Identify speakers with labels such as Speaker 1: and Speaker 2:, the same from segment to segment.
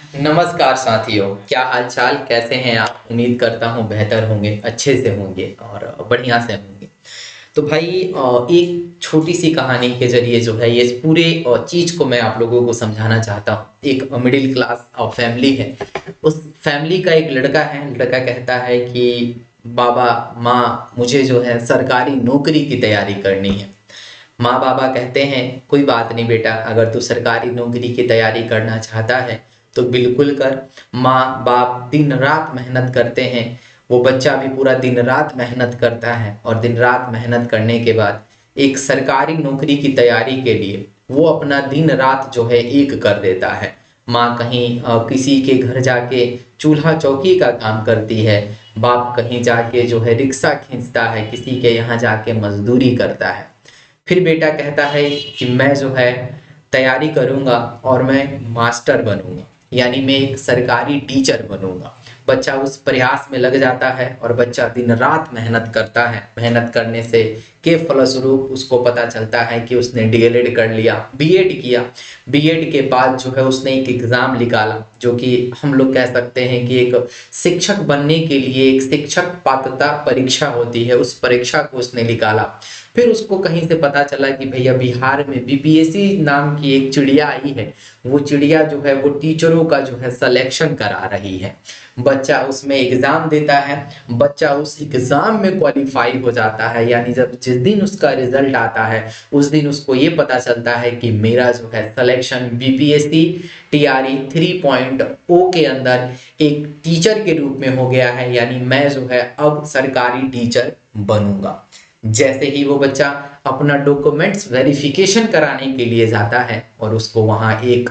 Speaker 1: नमस्कार साथियों, क्या हाल चाल, कैसे हैं आप? उम्मीद करता हूँ बेहतर होंगे, अच्छे से होंगे और बढ़िया से होंगे। तो भाई एक छोटी सी कहानी के जरिए जो है ये इस पूरे चीज को मैं आप लोगों को समझाना चाहता हूँ। एक मिडिल क्लास फैमिली है। उस फैमिली का एक लड़का है। लड़का कहता है कि बाबा माँ, मुझे जो है सरकारी नौकरी की तैयारी करनी है। माँ बाबा कहते हैं कोई बात नहीं बेटा, अगर तू सरकारी नौकरी की तैयारी करना चाहता है तो बिल्कुल कर। माँ बाप दिन रात मेहनत करते हैं। वो बच्चा भी पूरा दिन रात मेहनत करता है और दिन रात मेहनत करने के बाद एक सरकारी नौकरी की तैयारी के लिए वो अपना दिन रात जो है एक कर देता है। माँ कहीं किसी के घर जाके चूल्हा चौकी का काम करती है। बाप कहीं जाके जो है रिक्शा खींचता है, किसी के यहाँ जाके मजदूरी करता है। फिर बेटा कहता है कि मैं जो है तैयारी करूंगा और मैं मास्टर बनूंगा, यानी मैं एक सरकारी टीचर बनूंगा। बच्चा उस प्रयास में लग जाता है और बच्चा दिन रात मेहनत करता है। मेहनत करने से के फलस्वरूप उसको पता चलता है कि उसने डीएलएड कर लिया, बीएड किया। बीएड के बाद जो है उसने एक एग्जाम निकाला, जो कि हम लोग कह सकते हैं कि एक शिक्षक बनने के लिए एक शिक्षक पात्रता परीक्षा होती है, उस परीक्षा को उसने निकाला। फिर उसको कहीं से पता चला कि भैया बिहार में बीपीएससी नाम की एक चिड़िया आई है। वो चिड़िया जो है वो टीचरों का जो है सिलेक्शन करा रही है। बच्चा उसमें एग्जाम देता है। बच्चा उस एग्जाम में क्वालिफाई हो जाता है, यानी जब जिस दिन उसका रिजल्ट आता है उस दिन उसको ये पता चलता है कि मेरा जो है सिलेक्शन बीपीएससी टीआरई 3.0 के अंदर एक टीचर के रूप में हो गया है, यानी मैं जो है अब सरकारी टीचर बनूंगा। जैसे ही वो बच्चा अपना डॉक्यूमेंट्स वेरिफिकेशन कराने के लिए जाता है और उसको वहां एक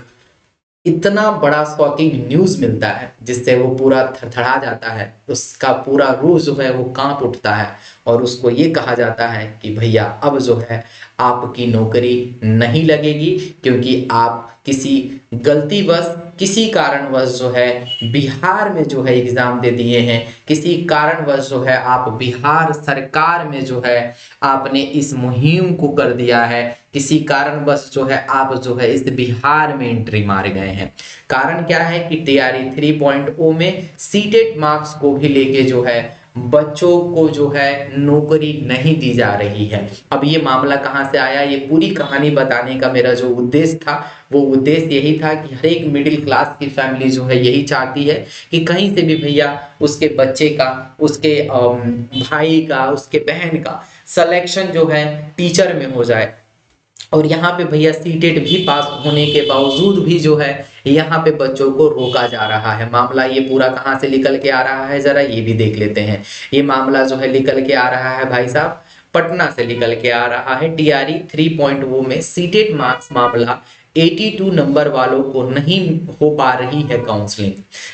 Speaker 1: इतना बड़ा शॉकिंग न्यूज मिलता है जिससे वो पूरा थरथरा जाता है, उसका पूरा रूह जो है वो कांप उठता है और उसको ये कहा जाता है कि भैया अब जो है आपकी नौकरी नहीं लगेगी, क्योंकि आप किसी गलतीवश किसी कारणवश जो है बिहार में जो है एग्जाम दे दिए हैं। किसी कारणवश जो है आप बिहार सरकार में जो है आपने इस मुहिम को कर दिया है। किसी कारणवश जो है आप जो है इस बिहार में एंट्री मार गए हैं। कारण क्या है कि टीआरई 3.0 में सीटेट मार्क्स को भी लेके जो है बच्चों को जो है नौकरी नहीं दी जा रही है। अब ये मामला कहाँ से आया, ये पूरी कहानी बताने का मेरा जो उद्देश्य था वो उद्देश्य यही था कि हर एक मिडिल क्लास की फैमिली जो है यही चाहती है कि कहीं से भी भैया उसके बच्चे का, उसके भाई का, उसके बहन का सिलेक्शन जो है टीचर में हो जाए। और यहाँ पे भैया सीटेट भी पास होने के बावजूद भी जो है यहाँ पे बच्चों को रोका जा रहा है। मामला ये पूरा कहाँ से निकल के आ रहा है, जरा ये भी देख लेते हैं। ये मामला जो है निकल के आ रहा है भाई साहब, पटना से निकल के आ रहा है। टीआरई 3.0 में सीटेट मार्क्स मामला 82 नंबर वालों को नहीं हो पा रही है काउंसलिंग।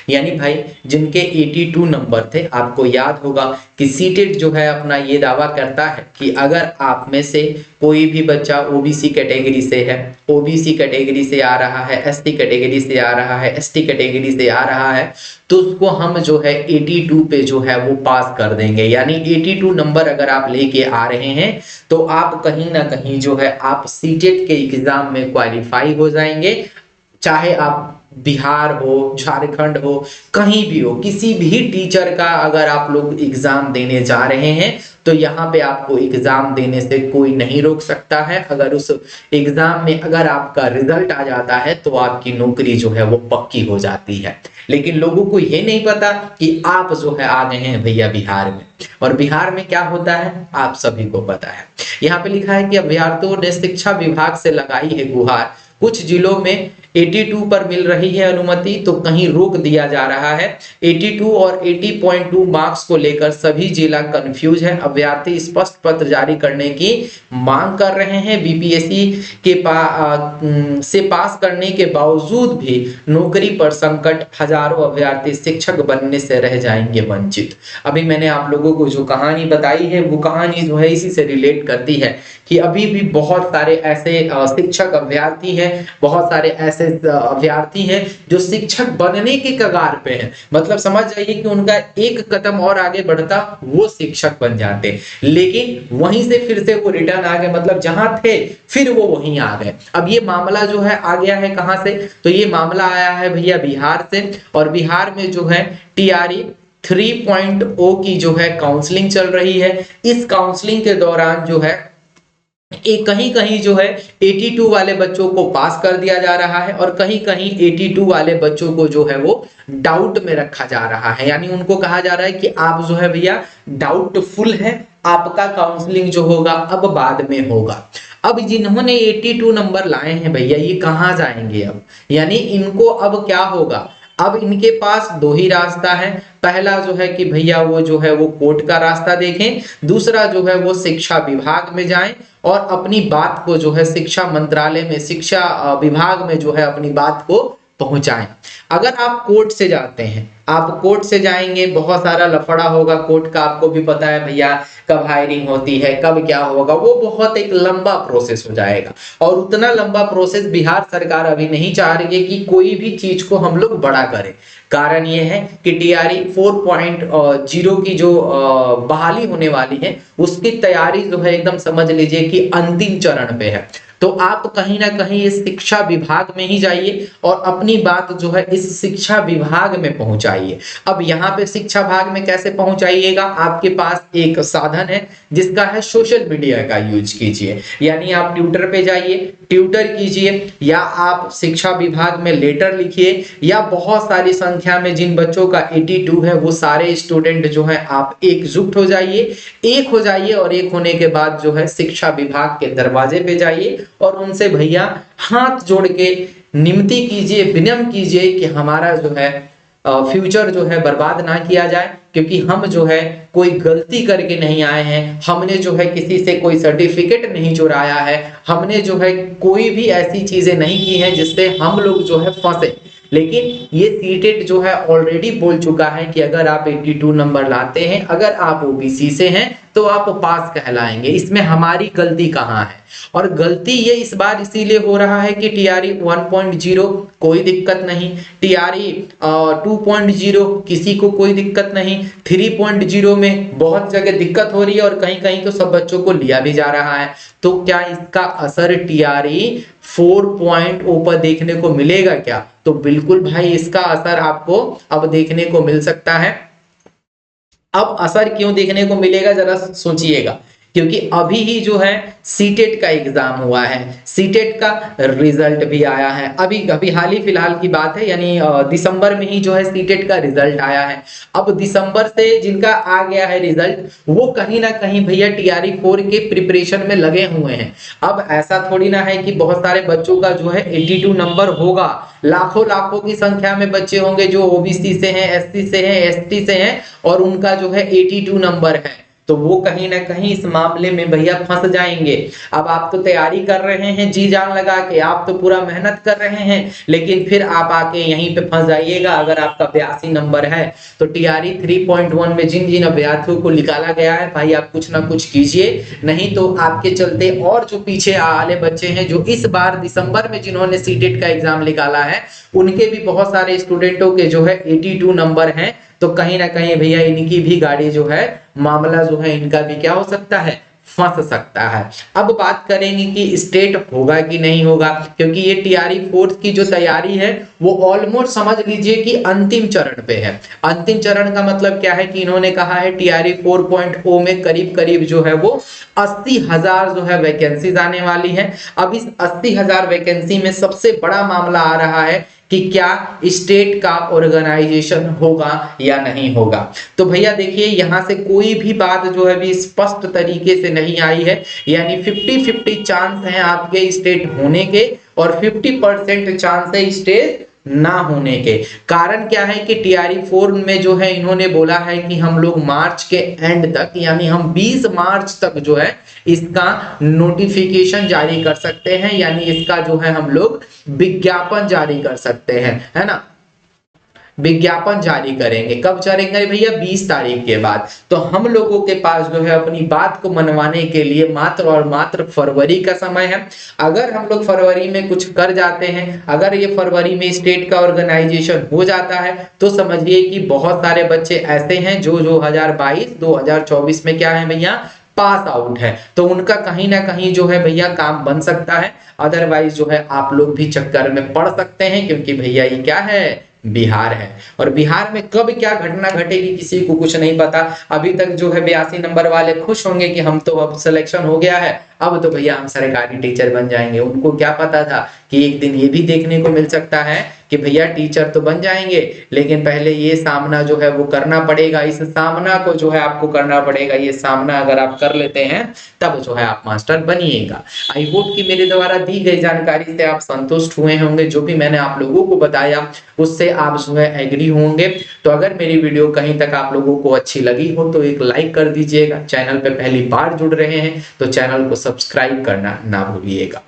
Speaker 1: यानी भाई जिनके 82 नंबर थे, आपको याद होगा कि सीटेट जो है अपना ये दावा करता है कि अगर आप में से कोई भी बच्चा ओबीसी कैटेगरी से है, ओबीसी कैटेगरी से आ रहा है, एसटी कैटेगरी से आ रहा है, एसटी कैटेगरी से आ रहा है, तो उसको हम जो है 82 पे जो है वो पास कर देंगे। यानी 82 नंबर अगर आप लेके आ रहे हैं तो आप कहीं ना कहीं जो है आप सीटेट के एग्जाम में क्वालिफाई हो जाएंगे। चाहे आप बिहार हो, झारखंड हो, कहीं भी हो, किसी भी टीचर का अगर आप लोग एग्जाम देने जा रहे हैं तो यहाँ पे आपको एग्जाम देने से कोई नहीं रोक सकता है। अगर उस एग्जाम में अगर आपका रिजल्ट आ जाता है तो आपकी नौकरी जो है वो पक्की हो जाती है। लेकिन लोगों को ये नहीं पता कि आप जो है आ गए हैं भैया बिहार में, और बिहार में क्या होता है आप सभी को पता है। यहाँ पे लिखा है कि अभ्यर्थियों ने शिक्षा विभाग से लगाई है गुहार, कुछ जिलों में 82 पर मिल रही है अनुमति तो कहीं रोक दिया जा रहा है। 82 और 80.2 मार्क्स को लेकर सभी जिला कंफ्यूज है। अभ्यर्थी स्पष्ट पत्र जारी करने की मांग कर रहे हैं। बीपीएससी के से पास करने के बावजूद भी नौकरी पर संकट, हजारों अभ्यर्थी शिक्षक बनने से रह जाएंगे वंचित। अभी मैंने आप लोगों को जो कहानी बताई है वो कहानी जो है इसी से रिलेट करती है कि अभी भी बहुत सारे ऐसे शिक्षक अभ्यर्थी हैं, बहुत सारे ऐसे ऐसे अभ्यर्थी हैं जो शिक्षक बनने के कगार पे हैं, मतलब समझ जाइए कि उनका एक कदम और आगे बढ़ता वो शिक्षक बन जाते, लेकिन वहीं से फिर से वो रिटर्न आ गए, मतलब जहां थे फिर वो वहीं आ गए। अब ये मामला जो है आ गया है कहां से, तो ये मामला आया है भैया बिहार से, और बिहार में जो है टीआरई 3.0 की जो है काउंसलिंग चल रही है। इस काउंसलिंग के दौरान जो है एक कहीं कहीं जो है 82 वाले बच्चों को पास कर दिया जा रहा है, और कहीं कहीं 82 वाले बच्चों को जो है वो डाउट में रखा जा रहा है, यानी उनको कहा जा रहा है कि आप जो है भैया डाउटफुल है, आपका काउंसलिंग जो होगा अब बाद में होगा। अब जिन्होंने 82 नंबर लाए हैं भैया ये कहाँ जाएंगे अब, यानी इनको अब क्या होगा, अब इनके पास दो ही रास्ता है, पहला जो है कि भैया वो जो है वो कोर्ट का रास्ता देखें, दूसरा जो है वो शिक्षा विभाग में जाएं और अपनी बात को जो है शिक्षा मंत्रालय में, शिक्षा विभाग में जो है अपनी बात को पहुंचाएं। अगर आप कोर्ट से जाते हैं, आप कोर्ट से जाएंगे, बहुत सारा लफड़ा होगा कोर्ट का, आपको भी पता है भैया कब हायरिंग होती है, कब क्या होगा, वो बहुत एक लंबा प्रोसेस हो जाएगा, और उतना लंबा प्रोसेस बिहार सरकार अभी नहीं चाह रही है कि कोई भी चीज को हम लोग बड़ा करें। कारण ये है कि टीआरई 4.0 की जो बहाली होने वाली है उसकी तैयारी जो है एकदम समझ लीजिए कि अंतिम चरण पे है। तो आप कहीं ना कहीं इस शिक्षा विभाग में ही जाइए और अपनी बात जो है इस शिक्षा विभाग में पहुंचाइए। अब यहाँ पे शिक्षा विभाग में कैसे पहुंचाइएगा, आपके पास एक साधन है जिसका है सोशल मीडिया का यूज कीजिए, यानी आप ट्विटर पे जाइए, ट्विटर कीजिए, या आप शिक्षा विभाग में लेटर लिखिए, या बहुत सारी संख्या में जिन बच्चों का 82 है वो सारे स्टूडेंट जो है आप एकजुट हो जाइए, एक हो जाइए, और एक होने के बाद जो है शिक्षा विभाग के दरवाजे पे जाइए और उनसे भैया हाथ जोड़ के निमती कीजिए, विनम्र कीजिए कि हमारा जो है फ्यूचर जो है बर्बाद ना किया जाए, क्योंकि हम जो है कोई गलती करके नहीं आए हैं, हमने जो है किसी से कोई सर्टिफिकेट नहीं चुराया है, हमने जो है कोई भी ऐसी चीजें नहीं की हैं जिससे हम लोग जो है फंसे। लेकिन ये सीटेट जो है ऑलरेडी बोल चुका है कि अगर आप 82 नंबर लाते हैं, अगर आप ओबीसी से हैं तो आप पास कहलाएंगे, इसमें हमारी गलती कहाँ है। और गलती ये इस बार इसीलिए हो रहा है कि टीआरई 1.0 कोई दिक्कत नहीं, टीआरई 2.0 किसी को कोई दिक्कत नहीं, 3.0 में बहुत जगह दिक्कत हो रही है और कहीं कहीं तो सब बच्चों को लिया भी जा रहा है। तो क्या इसका असर टीआरई 4.0 पर देखने को मिलेगा क्या? तो बिल्कुल भाई इसका असर आपको अब देखने को मिल सकता है। अब असर क्यों देखने को मिलेगा जरा सोचिएगा, क्योंकि अभी ही जो है सीटेट का एग्जाम हुआ है, सीटेट का रिजल्ट भी आया है, अभी अभी हाल ही फिलहाल की बात है, यानी दिसंबर में ही जो है सीटेट का रिजल्ट आया है। अब दिसंबर से जिनका आ गया है रिजल्ट वो कहीं ना कहीं भैया टीआरई 4 के प्रिपरेशन में लगे हुए हैं। अब ऐसा थोड़ी ना है कि बहुत सारे बच्चों का जो है 82 नंबर होगा, लाखों लाखों की संख्या में बच्चे होंगे जो ओबीसी से हैं, एससी से हैं, एसटी से हैं, और उनका जो है 82 नंबर है, तो वो कहीं ना कहीं इस मामले में भैया फंस जाएंगे। अब आप तो तैयारी कर रहे हैं जी जान लगा के, आप तो पूरा मेहनत कर रहे हैं, लेकिन फिर आप आके यहीं पे फंस जाइएगा। अगर आपका 82 नंबर है तो टीआरई 3.1 में जिन जिन अभ्यर्थियों को निकाला गया है भाई आप कुछ ना कुछ कीजिए, नहीं तो आपके चलते और जो पीछे वाले बच्चे हैं जो इस बार दिसंबर में जिन्होंने सीटेट का एग्जाम निकाला है उनके भी बहुत सारे स्टूडेंटों के जो है 82 नंबर हैं, तो कहीं ना कहीं भैया इनकी भी गाड़ी जो है, मामला जो है इनका भी क्या हो सकता है, फंस सकता है। अब बात करेंगे कि स्टेट होगा कि नहीं होगा, क्योंकि ये टीआरई 4 की जो तैयारी है वो ऑलमोस्ट समझ लीजिए कि अंतिम चरण पे है। अंतिम चरण का मतलब क्या है कि इन्होंने कहा है टीआरई 4.0 में करीब करीब जो है वो 80,000 जो है वैकेंसीज आने वाली है। अब इस 80,000 वैकेंसी में सबसे बड़ा मामला आ रहा है कि क्या स्टेट का ऑर्गेनाइजेशन होगा या नहीं होगा। तो भैया देखिए यहां से कोई भी बात जो है भी स्पष्ट तरीके से नहीं आई है, यानी 50-50 चांस है आपके स्टेट होने के और 50% चांस है स्टेट ना होने के। कारण क्या है कि टीआरई 4 में जो है इन्होंने बोला है कि हम लोग मार्च के एंड तक, यानी हम 20 मार्च तक जो है इसका नोटिफिकेशन जारी कर सकते हैं, यानी इसका जो है हम लोग विज्ञापन जारी कर सकते हैं, है ना। विज्ञापन जारी करेंगे। कब करेंगे भैया? 20 तारीख के बाद। तो हम लोगों के पास जो है अपनी बात को मनवाने के लिए मात्र और मात्र फरवरी का समय है। अगर हम लोग फरवरी में कुछ कर जाते हैं, अगर ये फरवरी में स्टेट का ऑर्गेनाइजेशन हो जाता है, तो समझिए कि बहुत सारे बच्चे ऐसे हैं जो 2022 2024 में क्या है भैया, पास आउट है। तो उनका कहीं ना कहीं जो है भैया काम बन सकता है। अदरवाइज जो है आप लोग भी चक्कर में पड़ सकते हैं, क्योंकि भैया ये क्या है, बिहार है। और बिहार में कब क्या घटना घटेगी किसी को कुछ नहीं पता। अभी तक जो है 82 नंबर वाले खुश होंगे कि हम तो अब सिलेक्शन हो गया है, अब तो भैया हम सरकारी टीचर बन जाएंगे। उनको क्या पता था कि एक दिन ये भी देखने को मिल सकता है कि भैया टीचर तो बन जाएंगे, लेकिन पहले ये सामना जो है वो करना पड़ेगा। इस सामना को जो है आपको करना पड़ेगा। ये सामना अगर आप कर लेते हैं तब जो है आप मास्टर बनिएगा। आई होप कि मेरे द्वारा दी गई जानकारी से आप संतुष्ट हुए होंगे। जो भी मैंने आप लोगों को बताया उससे आप जो है एग्री होंगे। तो अगर मेरी वीडियो कहीं तक आप लोगों को अच्छी लगी हो तो एक लाइक कर दीजिएगा। चैनल पे पहली बार जुड़ रहे हैं तो चैनल को सब्सक्राइब करना ना भूलिएगा।